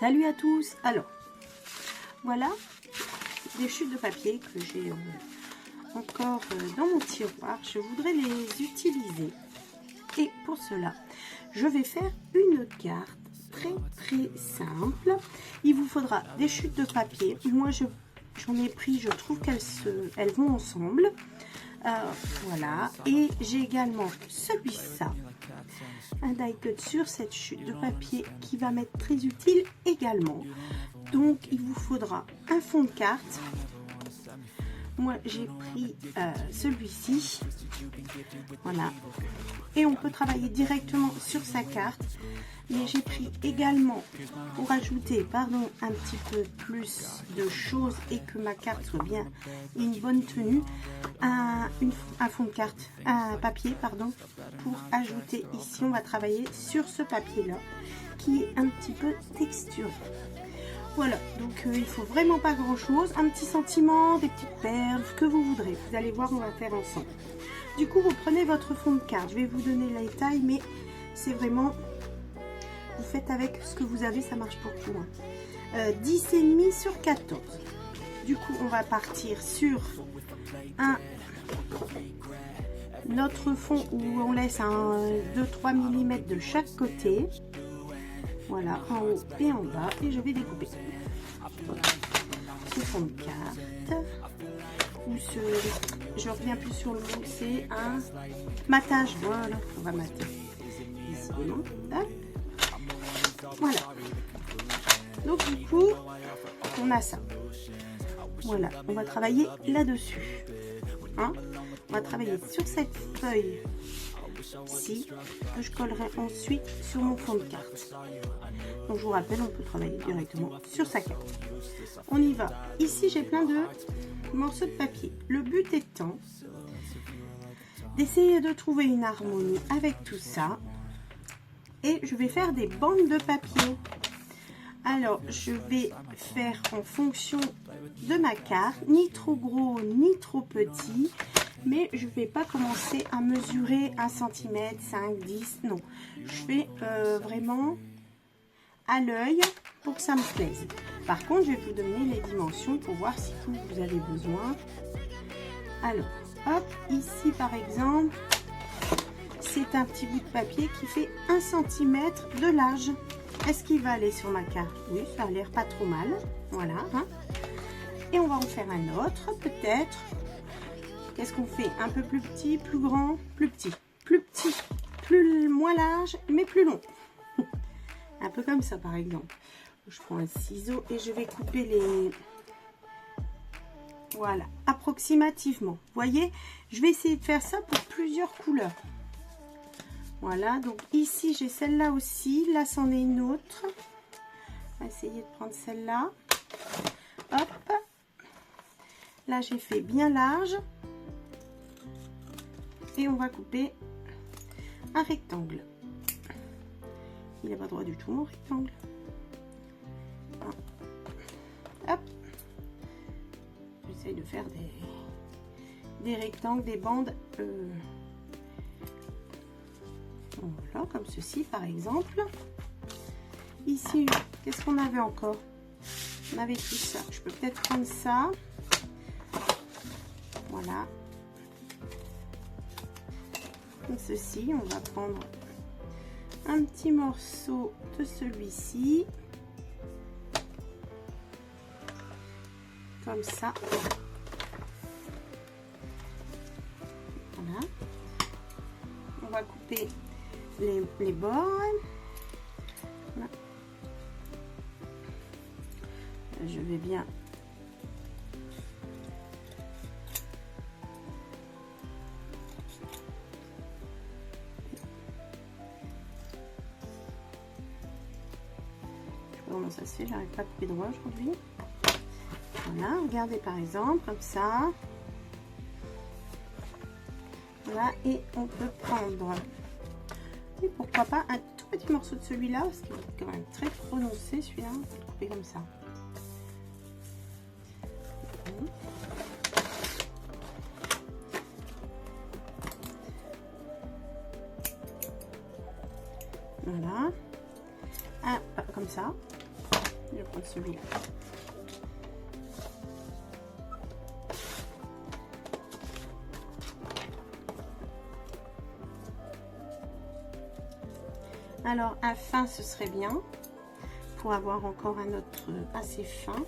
Salut à tous. Alors, voilà des chutes de papier que j'ai encore dans mon tiroir. Je voudrais les utiliser. Et pour cela, je vais faire une carte très simple. Il vous faudra des chutes de papier. Moi, j'en ai pris, je trouve qu'elles vont ensemble. Voilà. Et j'ai également celui-ci. Un die cut sur cette chute de papier qui va m'être très utile également. Donc il vous faudra un fond de carte. Moi j'ai pris celui-ci. Voilà. Et on peut travailler directement sur sa carte. Mais j'ai pris également, pour ajouter un petit peu plus de choses et que ma carte soit bien une bonne tenue, un fond de carte, un papier, pardon, pour ajouter ici. On va travailler sur ce papier-là qui est un petit peu texturé. Voilà, donc il faut vraiment pas grand-chose. Un petit sentiment, des petites perles, ce que vous voudrez. Vous allez voir, on va faire ensemble. Du coup, vous prenez votre fond de carte. Je vais vous donner les tailles, mais c'est vraiment... Vous faites avec ce que vous avez, ça marche pour tout. 10,5 sur 14. Du coup, on va partir sur notre fond où on laisse 2-3 mm de chaque côté. Voilà, en haut et en bas. Et je vais découper. Ce fond de carte. Ou je reviens plus sur le mot, c'est un matage. Voilà, on va mater. Décidément. Hop. Voilà, donc du coup on a ça. Voilà, on va travailler là-dessus, hein. On va travailler sur cette feuille ci que je collerai ensuite sur mon fond de carte. Donc je vous rappelle, on peut travailler directement sur sa carte. On y va. Ici j'ai plein de morceaux de papier. Le but étant d'essayer de trouver une harmonie avec tout ça. Et je vais faire des bandes de papier. Alors, je vais faire en fonction de ma carte, ni trop gros, ni trop petit. Mais je ne vais pas commencer à mesurer 1 cm, 5, 10, non. Je fais vraiment à l'œil pour que ça me plaise. Par contre, je vais vous donner les dimensions pour voir si vous avez besoin. Alors, hop, ici par exemple... C'est un petit bout de papier qui fait 1 cm de large. Est-ce qu'il va aller sur ma carte? Oui, ça a l'air pas trop mal. Voilà. Hein. Et on va en faire un autre, peut-être. Qu'est-ce qu'on fait? Un peu plus petit, plus grand, plus petit. Plus petit, moins large, mais plus long. Un peu comme ça, par exemple. Je prends un ciseau et je vais couper les... Voilà, approximativement. Vous voyez, je vais essayer de faire ça pour plusieurs couleurs. Voilà, donc ici j'ai celle-là aussi, là c'en est une autre. On va essayer de prendre celle-là. Hop, là j'ai fait bien large. Et on va couper un rectangle. Il n'est pas droit du tout mon rectangle. Hop, j'essaye de faire des rectangles, des bandes. Voilà, comme ceci par exemple. Ici, qu'est-ce qu'on avait encore? On avait tout ça. Je peux peut-être prendre ça. Voilà. Comme ceci, on va prendre un petit morceau de celui-ci. Comme ça. Voilà. On va couper les bords. Voilà. Je vais bien comment ça se fait, j'arrive pas à couper droit aujourd'hui. Voilà, regardez par exemple comme ça. Voilà, et on peut prendre, et pourquoi pas un tout petit morceau de celui-là, parce qu'il est quand même très prononcé celui-là, on peut le couper comme ça. Voilà. Un, comme ça. Je vais prendre celui-là. Alors, un fin, ce serait bien. Pour avoir encore un autre assez fin.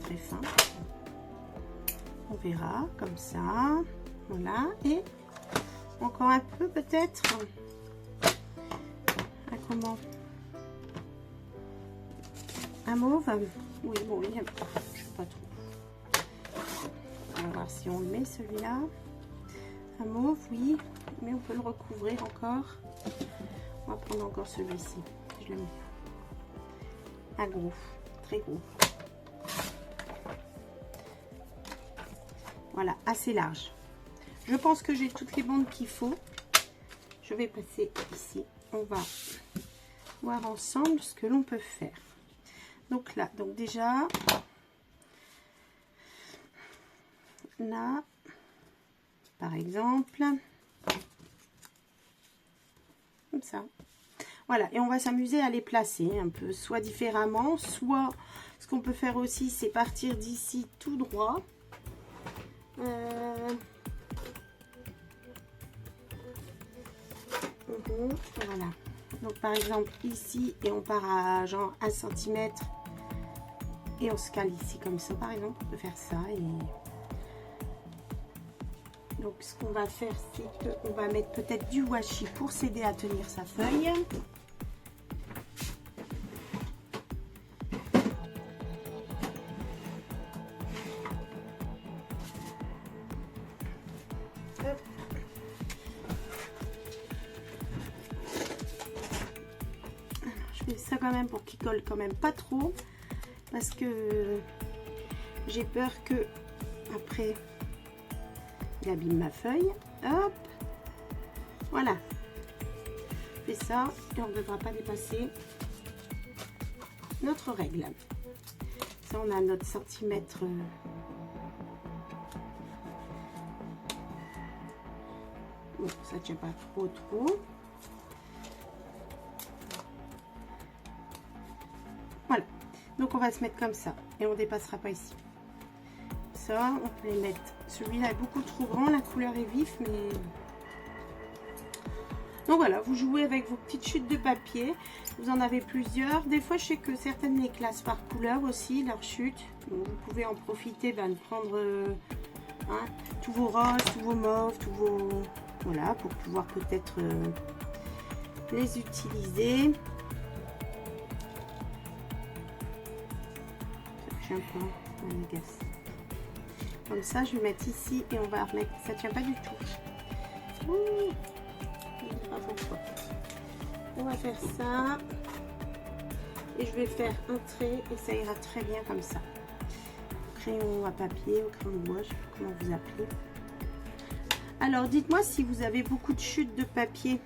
Très fin. On verra comme ça. Voilà. Et encore un peu peut-être. Comment? Un mauve. Oui, bon, je sais pas trop. On va voir si on le met celui-là. Un mauve, oui. Mais on peut le recouvrir encore. On va prendre encore celui-ci. Je le mets. Un gros. Très gros. Voilà, assez large. Je pense que j'ai toutes les bandes qu'il faut. Je vais passer ici. On va voir ensemble ce que l'on peut faire. Donc là, donc déjà, là, par exemple, comme ça. Voilà, et on va s'amuser à les placer un peu, soit différemment, soit ce qu'on peut faire aussi, c'est partir d'ici tout droit. Voilà, donc par exemple ici, et on part à genre 1 cm et on se cale ici comme ça, par exemple. On peut faire ça. Et donc ce qu'on va faire, c'est qu'on va mettre peut-être du washi pour s'aider à tenir sa feuille. Ça quand même pour qu'il colle quand même pas trop, parce que j'ai peur que après il abîme ma feuille. Hop, voilà, je fais ça et on ne devra pas dépasser notre règle. Ça, on a notre centimètre. Bon, ça tient pas trop. Voilà, donc on va se mettre comme ça et on dépassera pas ici. Ça, on peut les mettre. Celui-là est beaucoup trop grand, la couleur est vive, mais donc voilà, vous jouez avec vos petites chutes de papier. Vous en avez plusieurs. Des fois, je sais que certaines les classent par couleur aussi, leurs chutes. Donc, vous pouvez en profiter de prendre tous vos roses, tous vos mauves, tous vos voilà, pour pouvoir peut-être les utiliser. Un peu, on agace. Comme ça, je vais mettre ici et on va remettre. Ça tient pas du tout. Ouh, je ne sais pas pourquoi. On va faire ça et je vais faire un trait et ça ira très bien comme ça. Crayon à papier ou crayon de bois, je sais pas comment vous appelez. Alors, dites-moi si vous avez beaucoup de chutes de papier.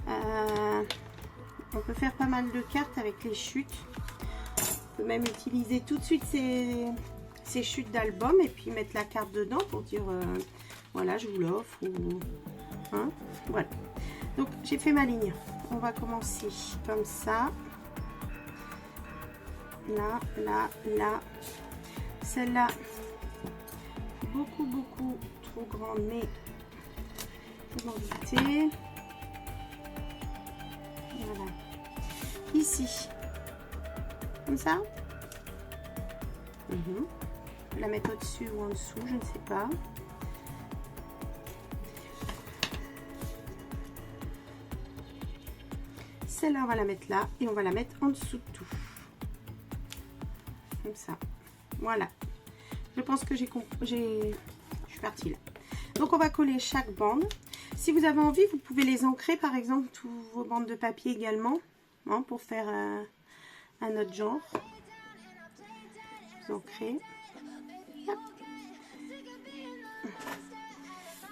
On peut faire pas mal de cartes avec les chutes. On peut même utiliser tout de suite ces chutes d'album et puis mettre la carte dedans pour dire voilà, je vous l'offre ou voilà. Donc j'ai fait ma ligne. On va commencer comme ça. Là, là, là. Celle-là, beaucoup trop grande, mais je vais m'en. Voilà. Ici. Comme ça. Je vais la mettre au-dessus ou en dessous, je ne sais pas. Celle-là, on va la mettre là et on va la mettre en dessous de tout. Comme ça. Voilà. Je pense que j'ai compris. Je suis partie là. Donc, on va coller chaque bande. Si vous avez envie, vous pouvez les ancrer, par exemple, tous vos bandes de papier également, pour faire un autre genre. Ancrer.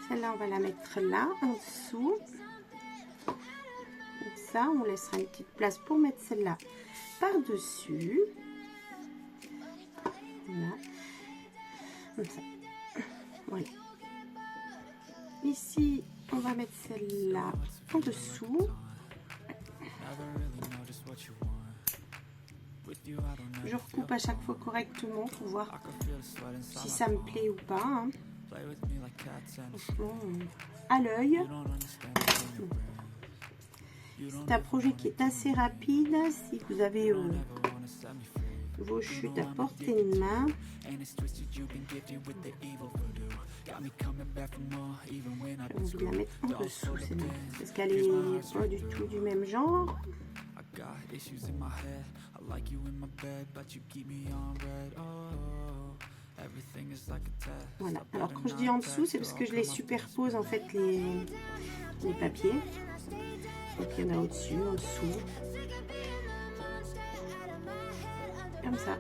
Celle-là, on va la mettre là, en dessous. Comme ça, on laissera une petite place pour mettre celle-là par-dessus. Voilà. Comme ça. Voilà. Ici, on va mettre celle-là en dessous. Je recoupe à chaque fois correctement pour voir si ça me plaît ou pas. Hein. Franchement, à l'œil. C'est un projet qui est assez rapide. Si vous avez vos chutes à portée de main. Je vais la mettre en dessous, c'est bon, parce qu'elle est pas du tout du même genre. Voilà, alors quand je dis en dessous, c'est parce que je les superpose en fait les papiers. Donc il y en a au-dessus, en dessous. Comme ça.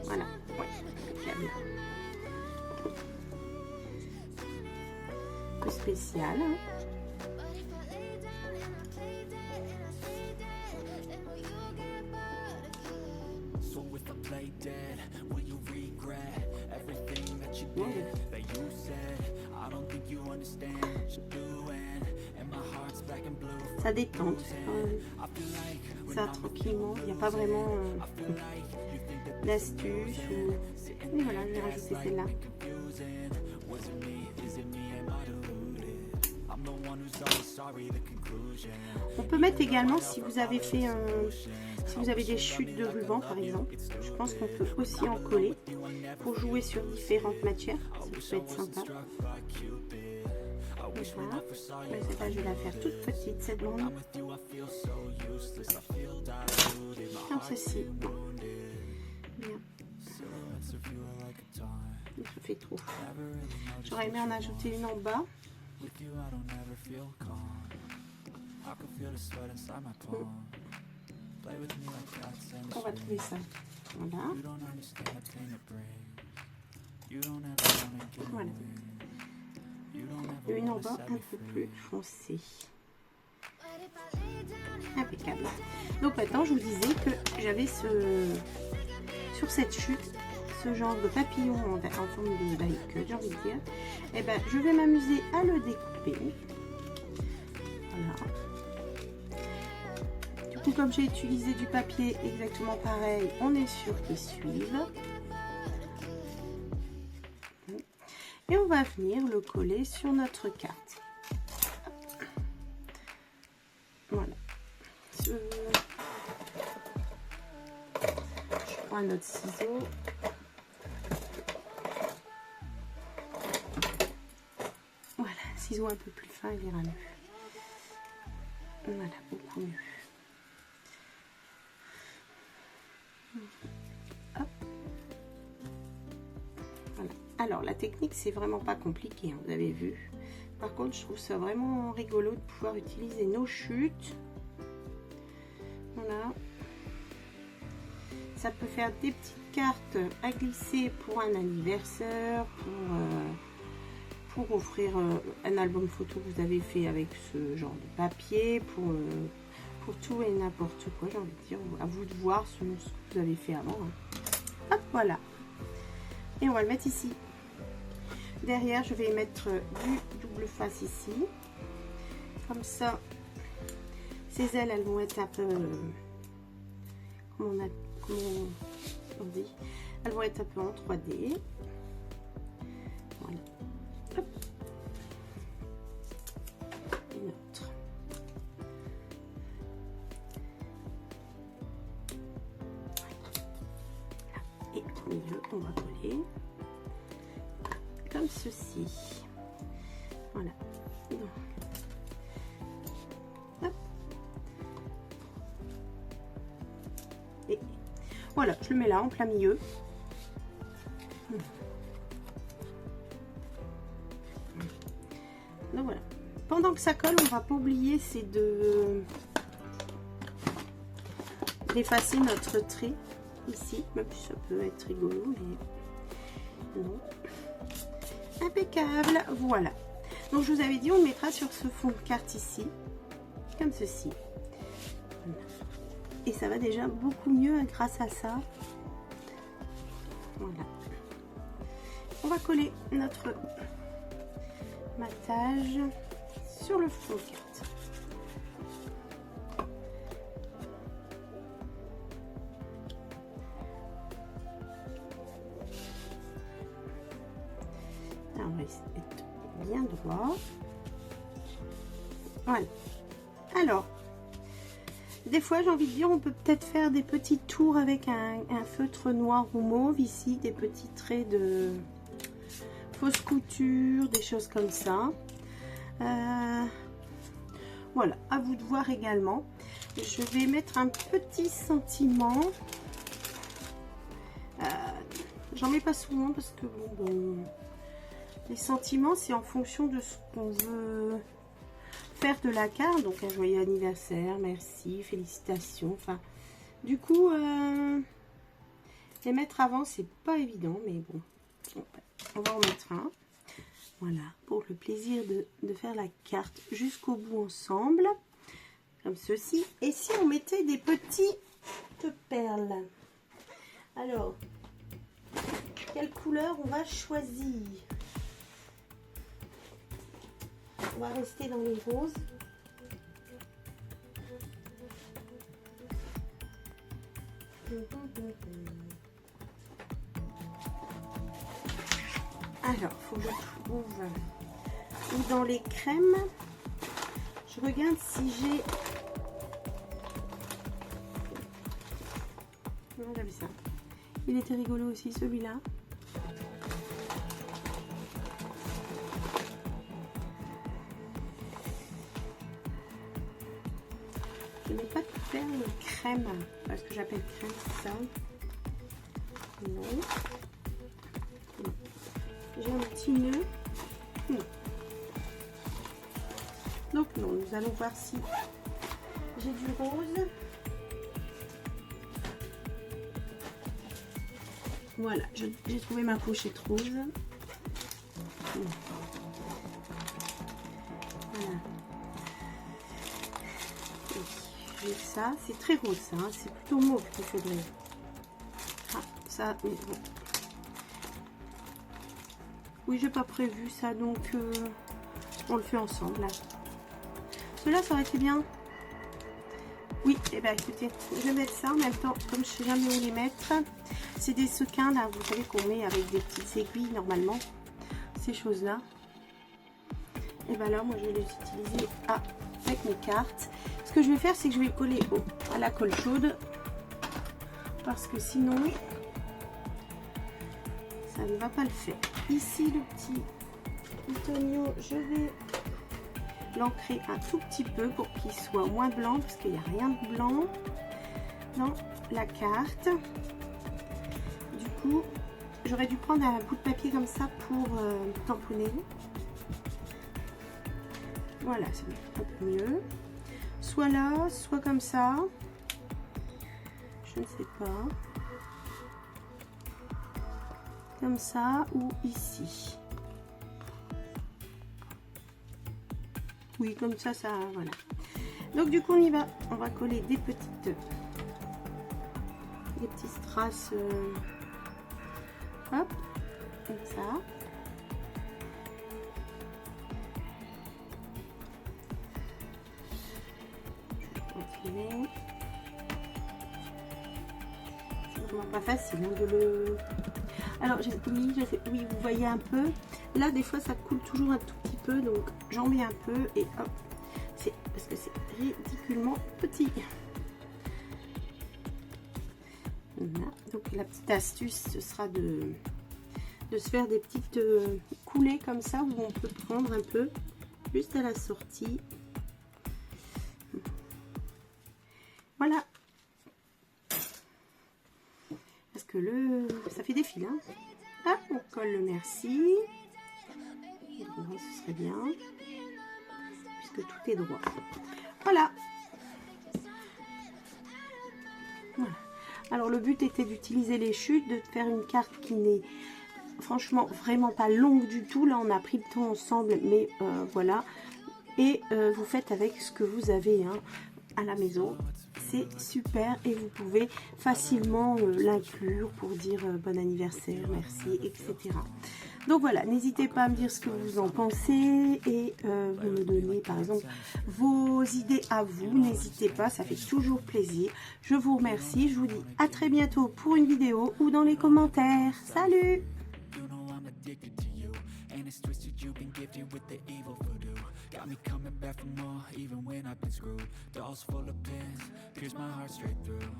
Voilà. Ouais, impeccable. Un peu spécial. Hein. Ça détend, ça tranquillement, il n'y a pas vraiment d'astuce ou... Et voilà, je vais rajouter celle-là. On peut mettre également, si vous avez fait si vous avez des chutes de ruban par exemple, je pense qu'on peut aussi en coller pour jouer sur différentes matières, ça peut être sympa. Voilà. Celle-là, je vais la faire toute petite, cette bande. Comme ceci. Bien. Ça fait trop. J'aurais aimé en ajouter une en bas. On va trouver ça. Voilà. Voilà. Une en bas un peu plus foncée. Impeccable. Donc maintenant je vous disais que j'avais sur cette chute ce genre de papillon en forme de die cut, j'ai envie de dire. Et ben je vais m'amuser à le découper. Voilà. Du coup comme j'ai utilisé du papier exactement pareil, on est sûr qu'ils suivent. Et on va venir le coller sur notre carte. Voilà. Je prends un autre ciseau. Voilà, ciseau un peu plus fin, il ira mieux. Voilà, beaucoup mieux. Hop. Voilà. Alors la technique c'est vraiment pas compliqué, hein, vous avez vu. Par contre je trouve ça vraiment rigolo de pouvoir utiliser nos chutes. Voilà. Ça peut faire des petites cartes à glisser pour un anniversaire, pour offrir un album photo que vous avez fait avec ce genre de papier, pour tout et n'importe quoi, j'ai envie de dire. À vous de voir ce que vous avez fait avant. Hein. Hop, voilà. Et on va le mettre ici. Derrière, je vais mettre du double face ici. Comme ça, ces ailes, elles vont être un peu... comment on dit? Elles vont être un peu en 3D. Voilà. Hop. Une autre. Voilà. Et au milieu, on va coller. Comme ceci. Voilà. Hop. Et voilà, je le mets là en plein milieu. Donc voilà. Pendant que ça colle, on va pas oublier, c'est d'effacer notre trait ici. Même si ça peut être rigolo, mais non. Impeccable, voilà. Donc je vous avais dit, on le mettra sur ce fond de carte ici, comme ceci. Et ça va déjà beaucoup mieux grâce à ça. Voilà. on va coller notre matage sur le fond de carte. Alors, on va être bien droit. Voilà. Alors, des fois, j'ai envie de dire, on peut peut-être faire des petits tours avec un feutre noir ou mauve ici, des petits traits de fausse couture, des choses comme ça. Voilà, à vous de voir également. Je vais mettre un petit sentiment. J'en mets pas souvent parce que bon, les sentiments, c'est en fonction de ce qu'on veut faire de la carte. Donc un joyeux anniversaire, merci, félicitations. Enfin, du coup, les mettre avant, c'est pas évident, mais bon, on va en mettre un. Voilà, pour le plaisir de faire la carte jusqu'au bout ensemble, comme ceci. Et si on mettait des petites perles? Alors, quelle couleur on va choisir? On va rester dans les roses. Alors, faut que je trouve ou dans les crèmes. Je regarde si j'ai. Non, j'avais ça. Il était rigolo aussi celui-là. Je n'ai pas de perles crème. Parce que j'appelle crème ça. Non. J'ai un petit nœud. Donc non, nous allons voir si j'ai du rose. Voilà, j'ai trouvé ma pochette rose. Voilà. J'ai ça, c'est très rose ça, hein. C'est plutôt mauve qu'il faudrait. Ah, ça, mais bon. Oui, j'ai pas prévu ça, donc on le fait ensemble là. Cela, ça aurait été bien. Oui, et bien écoutez, je vais mettre ça en même temps, comme je sais jamais où les mettre. C'est des sequins là, vous savez qu'on met avec des petites aiguilles normalement, ces choses là. Et bien là, moi je vais les utiliser avec mes cartes. Ce que je vais faire, c'est que je vais le coller à la colle chaude, parce que sinon, ça ne va pas le faire. Ici, le petit Antonio, je vais l'ancrer un tout petit peu pour qu'il soit moins blanc, parce qu'il n'y a rien de blanc dans la carte. Du coup, j'aurais dû prendre un bout de papier comme ça pour tamponner. Voilà, c'est un peu mieux. Soit là, soit comme ça. Je ne sais pas. Comme ça ou ici. Oui, comme ça, voilà. Donc du coup, on y va. On va coller des petits strass. Hop, comme ça. Continuer. C'est vraiment pas facile hein, de le. Alors, oui, vous voyez un peu. Là, des fois, ça coule toujours un tout petit peu, donc j'en mets un peu et hop. C'est parce que c'est ridiculement petit. Voilà. Donc, la petite astuce, ce sera de se faire des petites coulées comme ça, où on peut prendre un peu juste à la sortie. Voilà. Parce que ça fait des fils. Hein. Hop, on colle le merci. Bon, ce serait bien. Puisque tout est droit. Voilà. Voilà. Alors le but était d'utiliser les chutes, de faire une carte qui n'est franchement vraiment pas longue du tout. Là on a pris le temps ensemble, mais voilà. Et vous faites avec ce que vous avez hein, à la maison. C'est super et vous pouvez facilement l'inclure pour dire bon anniversaire, merci, etc. Donc voilà, n'hésitez pas à me dire ce que vous en pensez et vous me donnez par exemple vos idées à vous. N'hésitez pas, ça fait toujours plaisir. Je vous remercie, je vous dis à très bientôt pour une vidéo ou dans les commentaires. Salut! And it's twisted, you've been gifted with the evil voodoo. Got me coming back for more, even when I've been screwed. Dolls full of pins, pierce my heart straight through.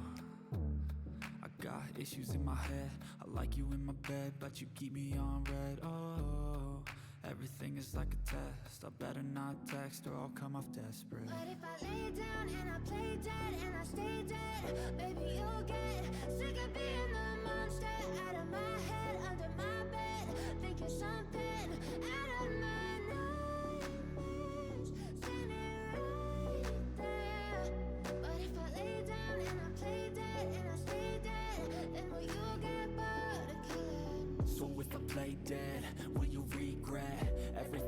I got issues in my head, I like you in my bed, but you keep me on red. Oh, everything is like a test, I better not text or I'll come off desperate. But if I lay down and I play dead and I stay dead, baby you'll get sick of being the monster out of my head, under my bed, thinking something out of my nightmares, standing right there. But if I lay down and I play dead and I stay dead, then will you get bored of killing? So if I play dead, will you regret everything?